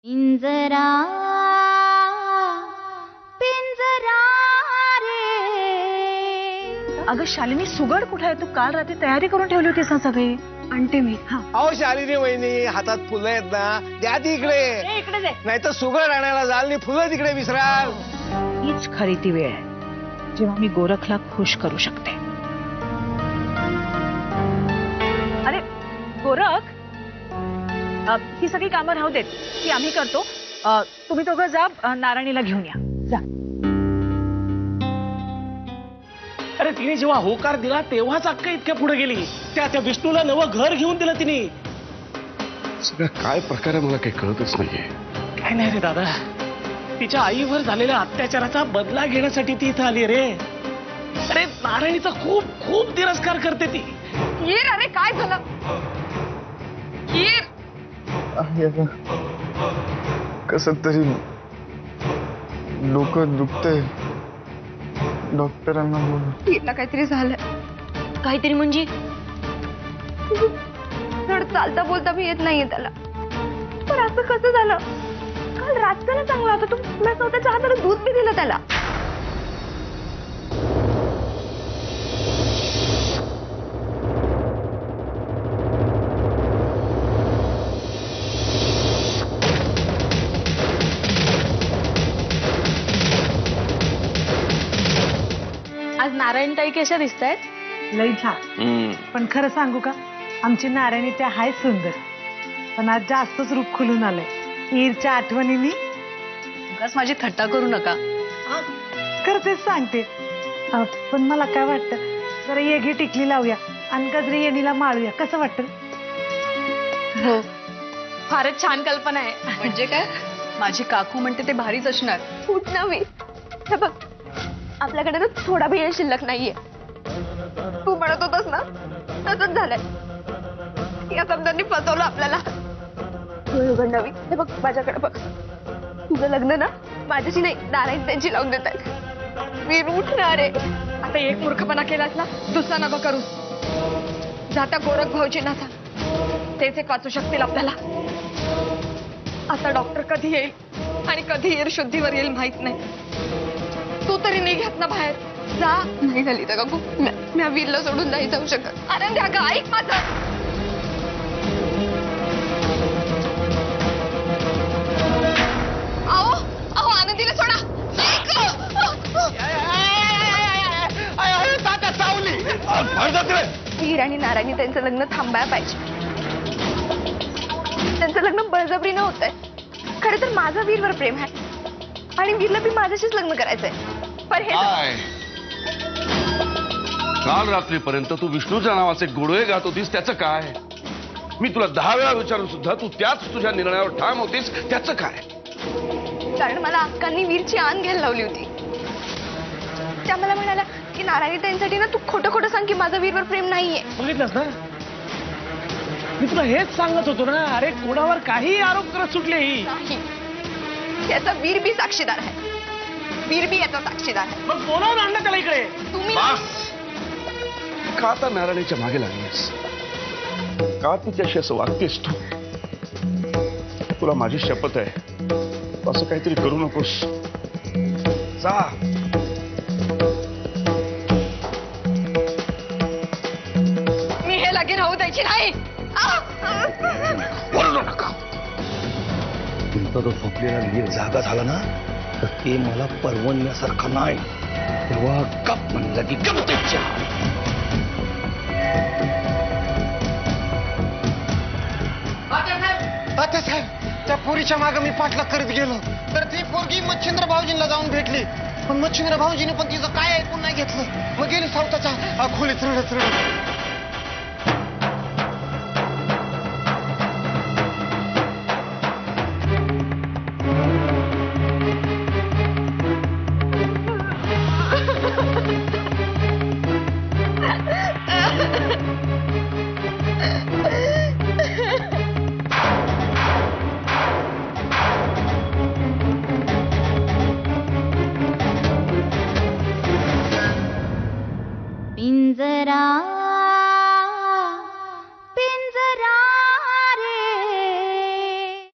पिंजरा पिंजरा रे. अगं शालिनी, सुगड कुठे आहे? तू काल रात्री तयारी करून ठेवली होतीस ना सगळी. आणते मी. हा, अहो शालिनी वहिनी, हातात फुलं आहेत ना, द्या ती इकडे. इकडे दे. नाही तर सुगड आणायला जाल नी फुलं तिकडे विसराल. हीच खरी ती वेळ आहे जेव्हा मी गोरखला खुश करू शकते. अरे गोरख, ही सगळी कामं राहू देत, ती आम्ही करतो. तुम्ही दोघं जा, नारायणीला घेऊन या. जा. अरे तिने जेव्हा होकार दिला तेव्हाच अक्का इतक्या पुढे गेली. त्या विष्णूला नवं घर घेऊन दिलं तिने. सगळं काय प्रकार आहे मला काही कळतच नाहीये. काय नाही रे दादा, तिच्या आईवर झालेल्या अत्याचाराचा बदला घेण्यासाठी ती इथं आली रे. अरे नारायणीचा खूप खूप तिरस्कार करते ती. हीर, अरे काय झालं? हीर, कस तरी डोकं दुखतंय. डॉक्टरांना बोल. हीरला काहीतरी झालंय. काहीतरी म्हणजे धड चालता बोलता भी येत नाहीये त्याला. पण असं कसं झालं? काल रातचं चांगला होता. तुम्ही स्वतःच्या हाताने दूध बी दिलं त्याला. आज नारायणताई कशा दिसतायत? लई छान. पण खरं सांगू का, आमची नारायणी त्या हाय सुंदर, पण आज जास्तच रूप खुलून आलंय ईरच्या आठवणीने. उगाच माझी थट्टा करू नका. खरं तेच सांगते. पण मला काय वाटतं, जरा येगी टिकली लावूया आणि गजरी येणीला माळूया. कसं वाटतं? हो, फारच छान कल्पना आहे. म्हणजे काय? माझी काकू म्हणते ते भारीच असणार. खूप नवी. हे बघ, आपल्याकडे ना थोडा भी शिल्लक नाहीये. तू म्हणत होतास ना, तसंच झालंय. या समजांनी फसवलं आपल्याला. नवी, हे बघ माझ्याकडे बघ. तुझं लग्न ना माझ्याशी नाही, नारायण त्यांची लावून देत आहेत. मी उठणार आहे. आता एक मूर्खपणा केलास ना, दुसरा नका करू. जाता गोरख भाऊजींना सांग, तेच एक वाचू शकतील आपल्याला. आता डॉक्टर कधी येईल आणि कधी ईर शुद्धीवर येईल माहित नाही. तू तरी निघत ना बाहेर. जा. नाही झाली तर काकू, मी वीरला सोडून नाही जाऊ शकत. आनंद अगं ऐक माझं. अहो अहो, आनंदीला सोडा. वीर आणि नारायणी त्यांचं लग्न थांबायला पाहिजे. त्यांचं लग्न बळजबरीनं होतंय. खरं तर माझं वीरवर प्रेम आहे आणि वीरला बी माझ्याशीच लग्न करायचंय. पण हे काय काल रात्रीपर्यंत तू विष्णूच्या नावाचे गोडवे गात होतीस, त्याचं काय? मी तुला 10 वेळा विचारून सुद्धा तू त्याच तुझ्या निर्णयावर ठाम होतीस, त्याचं काय? कारण मला अक्कांनी वीरची आण घ्यायला लावली होती. त्या मला म्हणाल्या की नारायणी त्यांच्यासाठी ना तू खोटं खोटं सांग की माझं वीरवर प्रेम नाहीये. बघितलंस ना, मी तुला हेच सांगत होतो ना. अरे कोणावर काही आरोप करत सुटले ही. नाही, त्याचा वीर बी साक्षीदार आहे. वीर बी याचा साक्षीदार आहे. मग बोलावून आणलं त्याला इकडे. तुम्ही का आता नारायणीच्या मागे लागलीस? का तिच्याशी असं वागतेस तू? तुला माझी शपथ आहे, असं काहीतरी करू नकोस. जा. मी हे लगीन होऊ द्यायची नाही. बोलू नका. तुमचा जो झोपलेला वीर जागा झाला ना, तर ते मला परवडण्यासारखं नाही. तेव्हा गप म्हणलं की गप त्याच्या. तात्यासाहेब, त्या पोरीच्या मागे मी पाठलाग करत गेलो तर ती पोरगी मच्छिंद्र भाऊजींना जाऊन भेटली. पण मच्छिंद्र भाऊजीने पण तिचं काय ऐकून नाही घेतलं. मग गेली सावताच्या खोलीत रडत रडत.